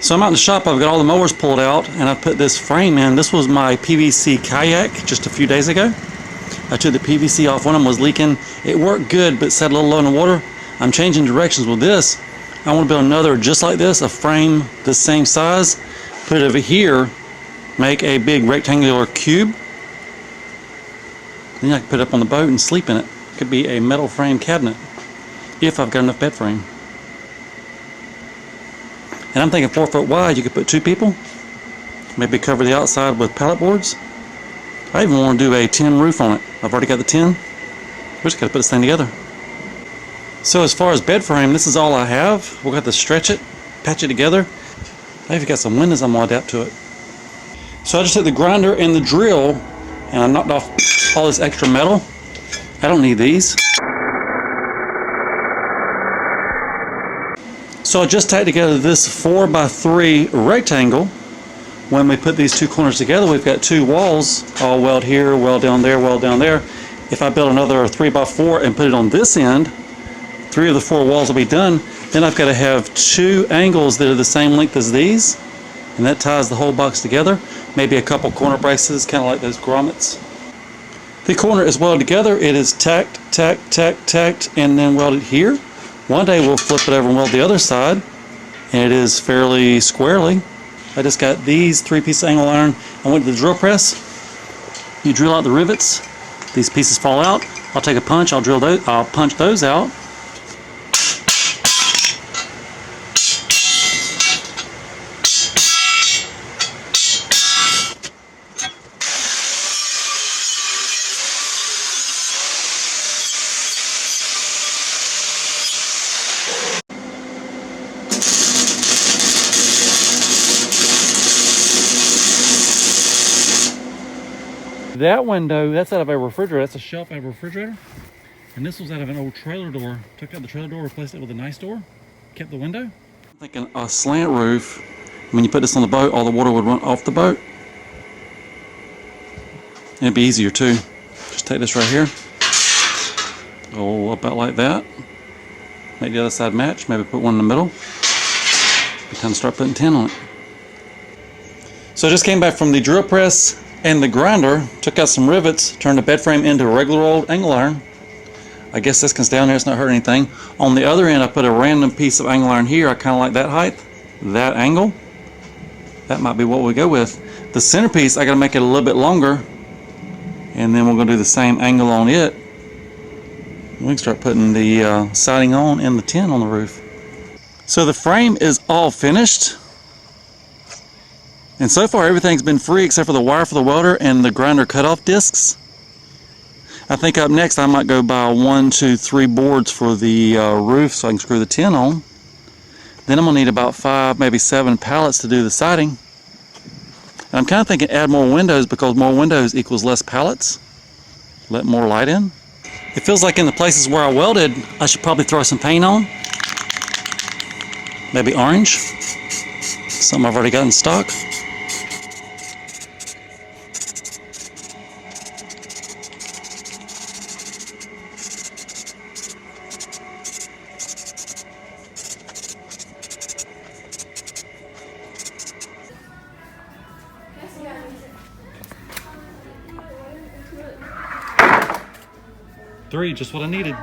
So I'm out in the shop, I've got all the mowers pulled out, and I put this frame in. This was my PVC kayak just a few days ago. I took the PVC off, one of them was leaking. It worked good, but sat a little low in the water. I'm changing directions with this. I want to build another just like this, a frame the same size, put it over here, make a big rectangular cube. Then I can put it up on the boat and sleep in it. It could be a metal frame cabinet, if I've got enough bed frame. And I'm thinking 4 foot wide, you could put 2 people. Maybe cover the outside with pallet boards. I even want to do a tin roof on it. I've already got the tin. We just got to put this thing together. So as far as bed frame, this is all I have. We'll have to stretch it, patch it together. I even got some windows I'm going to adapt to it. So I just took the grinder and the drill and I knocked off all this extra metal. I don't need these. So I just tied together this 4x3 rectangle. When we put these 2 corners together, we've got 2 walls, all weld here, weld down there, weld down there. If I build another 3x4 and put it on this end, 3 of the 4 walls will be done. Then I've got to have 2 angles that are the same length as these, and that ties the whole box together. Maybe a couple corner braces, kind of like those grommets. The corner is welded together. It is tacked, tacked, tacked, tacked, and then welded here. One day we'll flip it over and weld the other side, and it is fairly squarely. I just got these 3 pieces of angle iron. I went to the drill press. You drill out the rivets. These pieces fall out. I'll take a punch. I'll punch those out. That window, that's out of a refrigerator. That's a shelf out of a refrigerator. And this was out of an old trailer door. Took out the trailer door, replaced it with a nice door. Kept the window. I'm thinking a slant roof. When you put this on the boat, all the water would run off the boat. And it'd be easier too. Just take this right here. Go about like that. Make the other side match. Maybe put one in the middle. Be time to start putting tin on it. So I just came back from the drill press and the grinder, took out some rivets, turned the bed frame into a regular old angle iron. I guess this can stay on there, it's not hurt anything. On the other end, I put a random piece of angle iron here. I kind of like that height, that angle. That might be what we go with. The centerpiece, I gotta make it a little bit longer, and then we're gonna do the same angle on it. We can start putting the siding on and the tin on the roof. So the frame is all finished. And so far everything's been free except for the wire for the welder and the grinder cutoff discs. I think up next I might go buy 1, 2, 3 boards for the roof so I can screw the tin on. Then I'm going to need about 5, maybe 7 pallets to do the siding. And I'm kind of thinking add more windows because more windows equals less pallets. Let more light in. It feels like in the places where I welded, I should probably throw some paint on. Maybe orange. Something I've already got in stock. Three, just what I needed.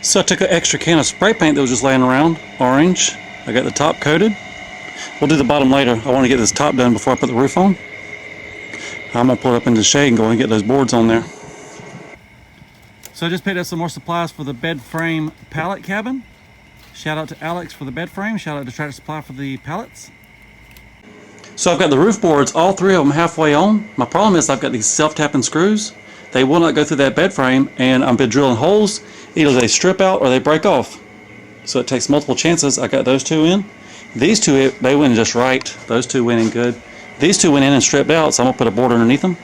So I took an extra can of spray paint that was just laying around, orange. I got the top coated. We'll do the bottom later. I want to get this top done before I put the roof on. I'm going to pull it up into the shade and go and get those boards on there. So I just picked up some more supplies for the bed frame pallet cabin. Shout out to Alex for the bed frame. Shout out to Tractor Supply for the pallets. So I've got the roof boards, all 3 of them halfway on. My problem is I've got these self-tapping screws. They will not go through that bed frame, and I've been drilling holes. Either they strip out or they break off. So it takes multiple chances. I got those 2 in. These 2, they went in just right. Those 2 went in good. These 2 went in and stripped out, so I'm going to put a board underneath them.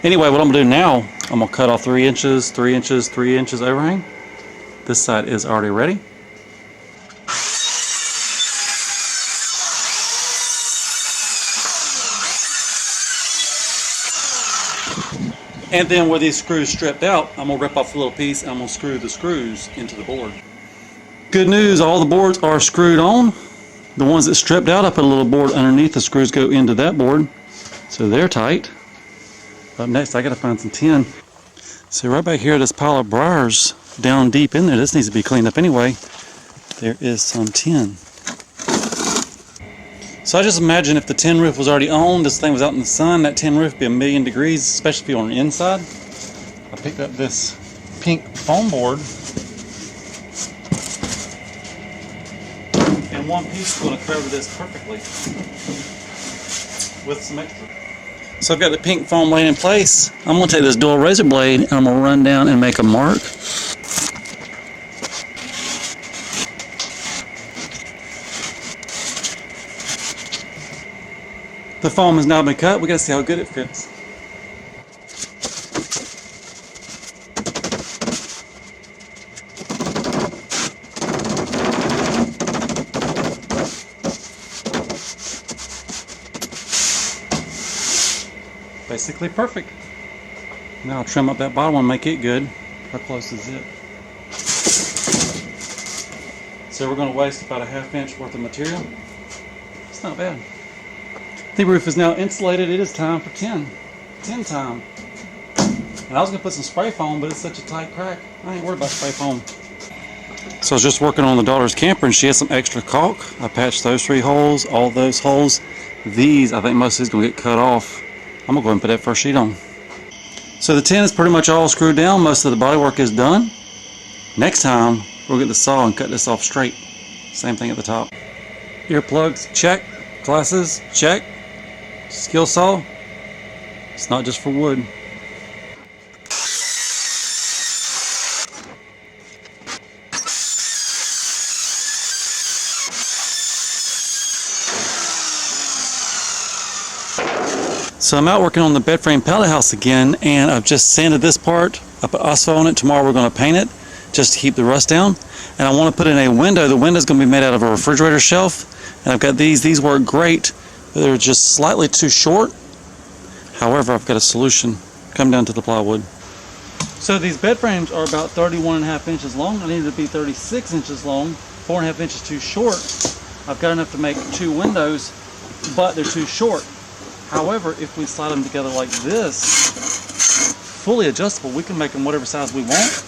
Anyway, what I'm going to do now, I'm going to cut off 3 inches, 3 inches, 3 inches overhang. This side is already ready. And then where these screws stripped out, I'm going to rip off a little piece and I'm going to screw the screws into the board. Good news, all the boards are screwed on. The ones that stripped out, I put a little board underneath. The screws go into that board, so they're tight. Up next, I gotta find some tin. See, right back here, this pile of briars down deep in there, this needs to be cleaned up anyway. There is some tin. So I just imagine if the tin roof was already on, this thing was out in the sun, that tin roof would be 1,000,000 degrees, especially if you're on the inside. I picked up this pink foam board. And one piece is going to cover this perfectly with some extra. So I've got the pink foam laid in place. I'm going to take this dual razor blade and I'm going to run down and make a mark. The foam has now been cut. We got to see how good it fits. Basically perfect. Now I'll trim up that bottom one and make it good. How close is it? So we're going to waste about a 1/2 inch worth of material. It's not bad. The roof is now insulated. It is time for tin time. And I was going to put some spray foam, but it's such a tight crack. I ain't worried about spray foam. So I was just working on the daughter's camper and she has some extra caulk. I patched those 3 holes, all those holes. These, I think most of these going to get cut off. I'm going to go ahead and put that first sheet on. So the tin is pretty much all screwed down. Most of the body work is done. Next time, we'll get the saw and cut this off straight. Same thing at the top. Earplugs, check. Glasses, check. Skill saw. It's not just for wood. So I'm out working on the bed frame pallet house again, and I've just sanded this part. I put asphalt on it. Tomorrow we're going to paint it just to keep the rust down. And I want to put in a window. The window is going to be made out of a refrigerator shelf. And I've got these. These work great, but they're just slightly too short. However, I've got a solution. Come down to the plywood. So these bed frames are about 31.5 inches long. I need to be 36 inches long, 4.5 inches too short. I've got enough to make 2 windows, but they're too short. However, if we slide them together like this, fully adjustable, we can make them whatever size we want.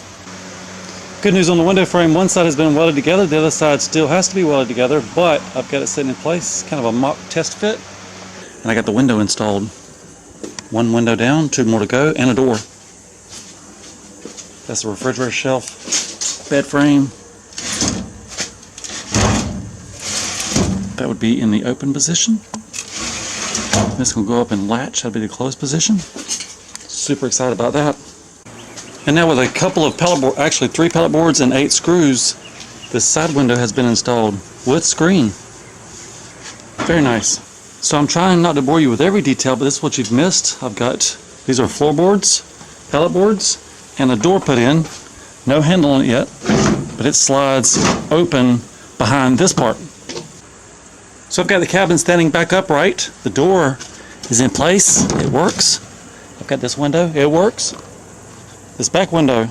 Good news on the window frame, one side has been welded together, the other side still has to be welded together, but I've got it sitting in place, kind of a mock test fit. And I got the window installed. 1 window down, 2 more to go, and a door. That's the refrigerator shelf, bed frame. That would be in the open position. This will go up and latch, that'll be the closed position. Super excited about that. And now with a couple of pallet boards, actually 3 pallet boards and 8 screws, this side window has been installed with screen. Very nice. So I'm trying not to bore you with every detail, but this is what you've missed. I've got, these are floorboards, pallet boards, and a door put in. No handle on it yet, but it slides open behind this part. So I've got the cabin standing back upright. The door is in place. It works. I've got this window. It works. This back window,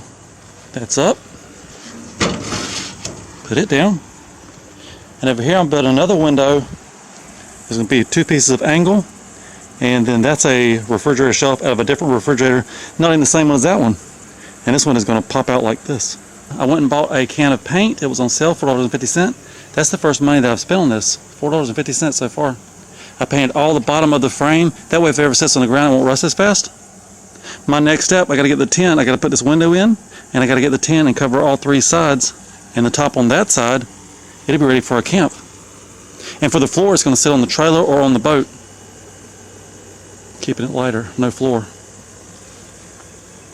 that's up. Put it down. And over here I'm building another window. There's going to be 2 pieces of angle. And then that's a refrigerator shelf out of a different refrigerator. Not even the same one as that one. And this one is going to pop out like this. I went and bought a can of paint. It was on sale, $4.50. That's the first money that I've spent on this. $4.50 so far. I painted all the bottom of the frame. That way if it ever sits on the ground, it won't rust as fast. My next step, I got to get the tin. I got to put this window in, and I got to get the tin and cover all 3 sides. And the top on that side, it'll be ready for a camp. And for the floor, it's going to sit on the trailer or on the boat. Keeping it lighter, no floor.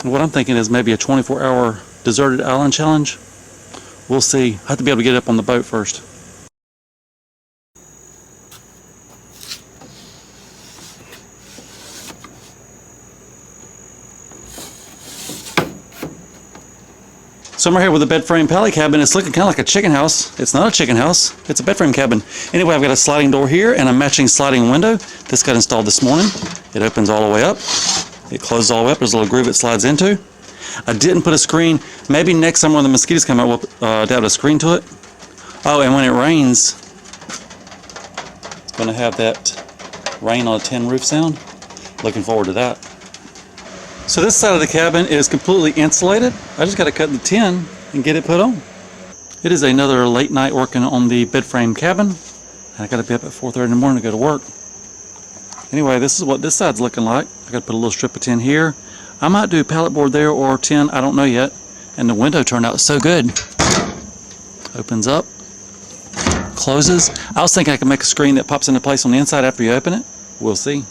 And what I'm thinking is maybe a 24-hour deserted island challenge. We'll see. I have to be able to get up on the boat first. So I'm right here with a bed frame pallet cabin. It's looking kind of like a chicken house. It's not a chicken house. It's a bed frame cabin. Anyway, I've got a sliding door here and a matching sliding window. This got installed this morning. It opens all the way up. It closes all the way up. There's a little groove it slides into. I didn't put a screen. Maybe next summer when the mosquitoes come out, we'll add a screen to it. Oh, and when it rains, Going to have that rain on a tin roof sound. Looking forward to that. So this side of the cabin is completely insulated. I just got to cut the tin and get it put on. It is another late night working on the bed frame cabin. And I got to be up at 4:30 in the morning to go to work. Anyway, this is what this side's looking like. I got to put a little strip of tin here. I might do pallet board there or tin, I don't know yet. And the window turned out so good. Opens up, closes. I was thinking I could make a screen that pops into place on the inside after you open it. We'll see.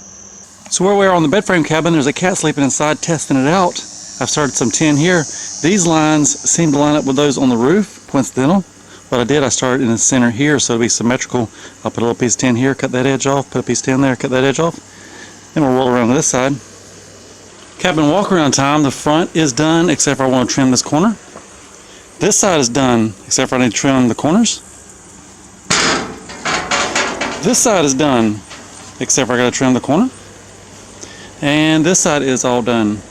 So where we are on the bed frame cabin, there's a cat sleeping inside testing it out. I've started some tin here. These lines seem to line up with those on the roof, coincidental. What I did, I started in the center here so it'll be symmetrical. I'll put a little piece of tin here, cut that edge off, put a piece of tin there, cut that edge off. Then we'll roll around to this side. Cabin walk around time. The front is done except for I want to trim this corner. This side is done except for I need to trim the corners. This side is done except for I got to trim the corner. And this side is all done.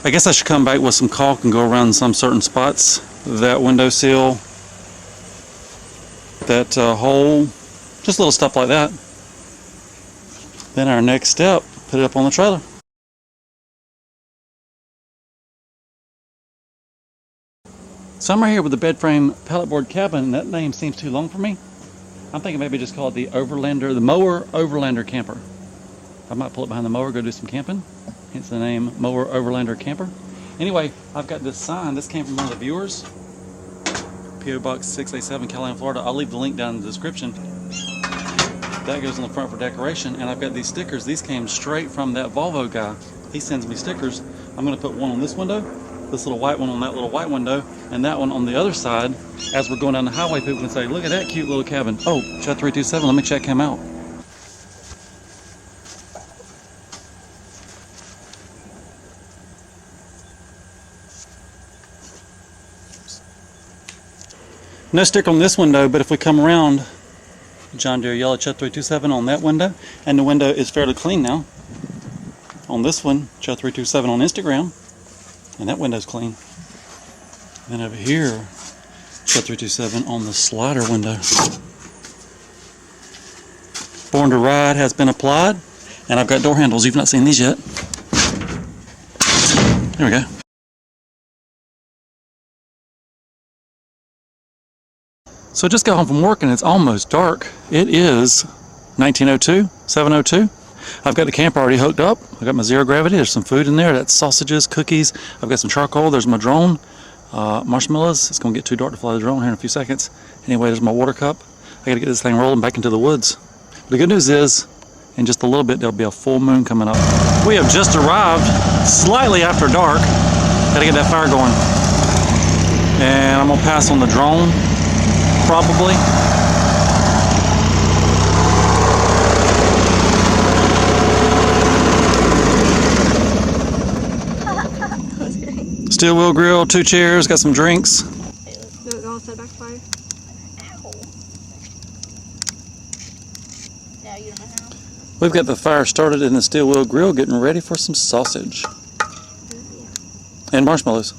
I guess I should come back with some caulk and go around some certain spots. That window sill, that hole, just little stuff like that. Then our next step, put it up on the trailer. So I'm right here with the bed frame pallet board cabin. That name seems too long for me. I'm thinking maybe just call it the Mower Overlander Camper. I might pull it behind the mower, go do some camping. Hence the name Mower Overlander Camper. Anyway, I've got this sign. This came from one of the viewers. P.O. Box 687, Callahan, Florida. I'll leave the link down in the description. That goes on the front for decoration. And I've got these stickers. These came straight from that Volvo guy. He sends me stickers. I'm going to put one on this window, this little white one on that little white window, and that one on the other side. As we're going down the highway, people can say, look at that cute little cabin. Oh, Chet 327, let me check him out. No sticker on this window, but if we come around, John Deere Yellow Chet 327 on that window, and the window is fairly clean now. On this one, Chet 327 on Instagram, and that window's clean. Then over here, Chet 327 on the slider window. Born to Ride has been applied, and I've got door handles. You've not seen these yet. There we go. So I just got home from work and it's almost dark. It is 1902, 7:02. I've got the camper already hooked up. I've got my zero gravity. There's some food in there. That's sausages, cookies. I've got some charcoal. There's my drone. Marshmallows. It's going to get too dark to fly the drone here in a few seconds. Anyway, there's my water cup. I got to get this thing rolling back into the woods. The good news is, in just a little bit, there'll be a full moon coming up. We have just arrived slightly after dark. Got to get that fire going. And I'm going to pass on the drone. Probably. Steel wheel grill, 2 chairs, got some drinks. Go set back fire. Ow. Yeah, you don't know how. We've got the fire started in the steel wheel grill, getting ready for some sausage. And marshmallows.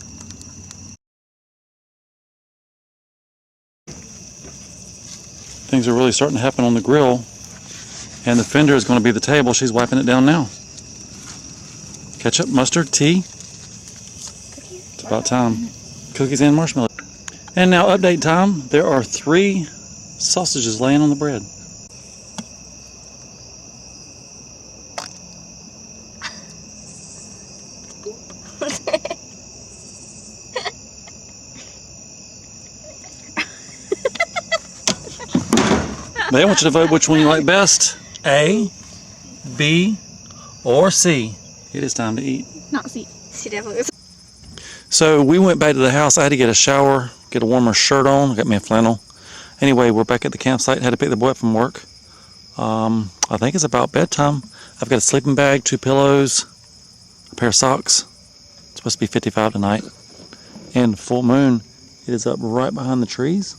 Things are really starting to happen on the grill, and the fender is going to be the table. She's wiping it down now. Ketchup, mustard, tea. It's about time. Cookies and marshmallows. And now update time. There are 3 sausages laying on the bread. They want you to vote which one you like best. A, B, or C. It is time to eat. Not C. She definitely was. So we went back to the house. I had to get a shower, get a warmer shirt on. Got me a flannel. Anyway, we're back at the campsite. Had to pick the boy up from work. I think it's about bedtime. I've got a sleeping bag, 2 pillows, a pair of socks. It's supposed to be 55 tonight. And full moon. It is up right behind the trees.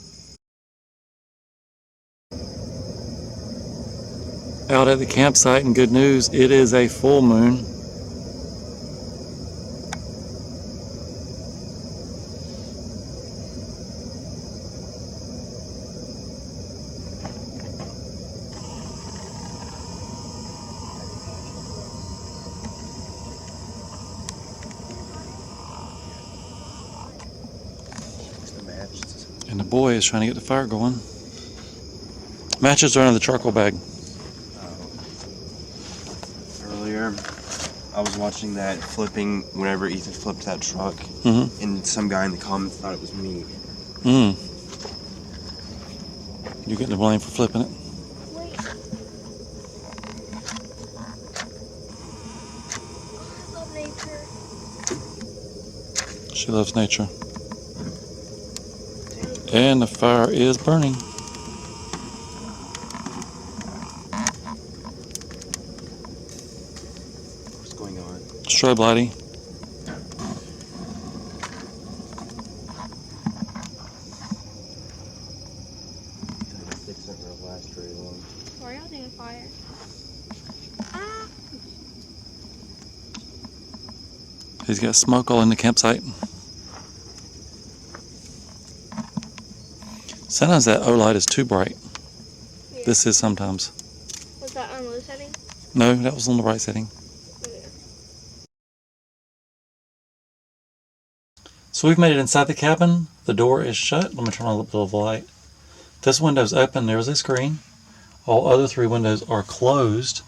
Out at the campsite, and good news, it is a full moon. matches. And the boy is trying to get the fire going. Matches are in the charcoal bag. Earlier, I was watching that flipping, whenever Ethan flipped that truck, Mm-hmm. and some guy in the comments thought it was me. You're getting the blame for flipping it. Wait. Oh, I love nature. She loves nature. And the fire is burning. What's going on? Strobe lighting. The sticks aren't going to last very long. Why are y'all doing fire? Ah! He's got smoke all in the campsite. Sometimes that O light is too bright. Yeah. This is sometimes. Was that on low setting? No, that was on the right setting. Okay. So we've made it inside the cabin. The door is shut. Let me turn on a little bit of light. This window's open. There's a screen. All other 3 windows are closed.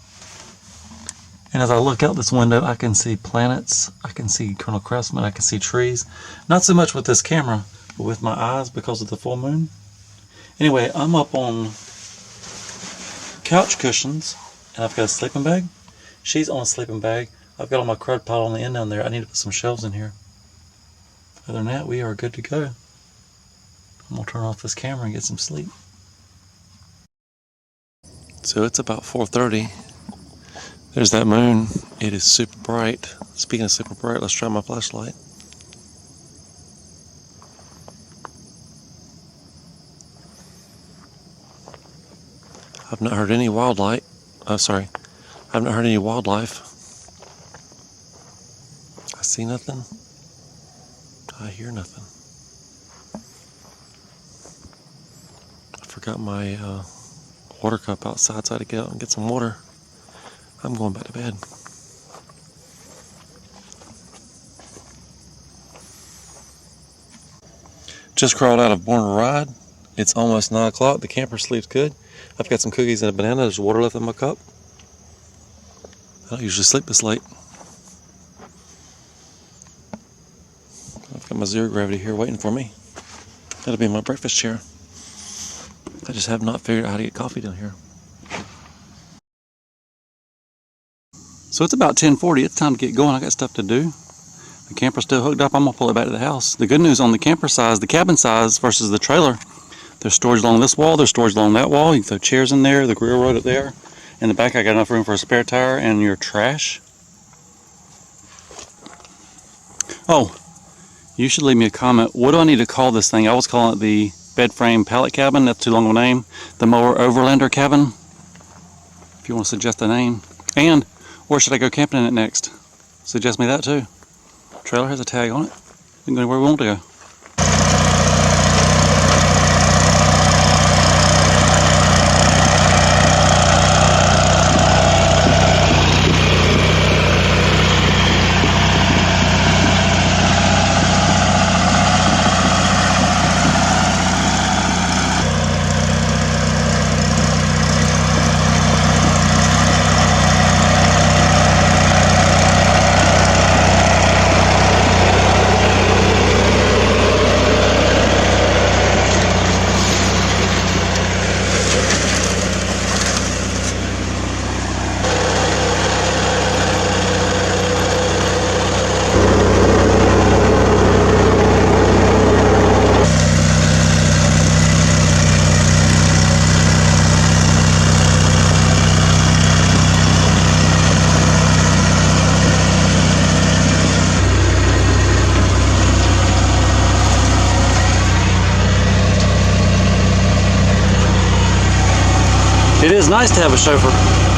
And as I look out this window, I can see planets. I can see Colonel Craftsman. I can see trees. Not so much with this camera, but with my eyes because of the full moon. Anyway, I'm up on couch cushions, and I've got a sleeping bag. She's on a sleeping bag. I've got all my crud pile on the end down there. I need to put some shelves in here. Other than that, we are good to go. I'm going to turn off this camera and get some sleep. So it's about 4:30. There's that moon. It is super bright. Speaking of super bright, let's try my flashlight. I've not heard any wildlife. Oh, sorry. I've not heard any wildlife. I see nothing. I hear nothing. I forgot my water cup outside, so I had to get out and get some water. I'm going back to bed. Just crawled out of Born to Ride. It's almost 9 o'clock. The camper sleeps good. I've got some cookies and a banana. There's water left in my cup. I don't usually sleep this late. I've got my zero gravity here waiting for me. That'll be my breakfast chair. I just have not figured out how to get coffee down here. So it's about 10:40. It's time to get going. I got stuff to do. The camper's still hooked up. I'm gonna pull it back to the house. The good news on the camper size, the cabin size versus the trailer, there's storage along this wall, there's storage along that wall. You can throw chairs in there, the grill road up there. In the back I got enough room for a spare tire and your trash. Oh, you should leave me a comment. What do I need to call this thing? I was calling it the bed frame pallet cabin. That's too long of a name. The Mini Overlander cabin. If you want to suggest a name. And where should I go camping in it next? Suggest me that too. Trailer has a tag on it. We can go anywhere we want to go. It is nice to have a chauffeur.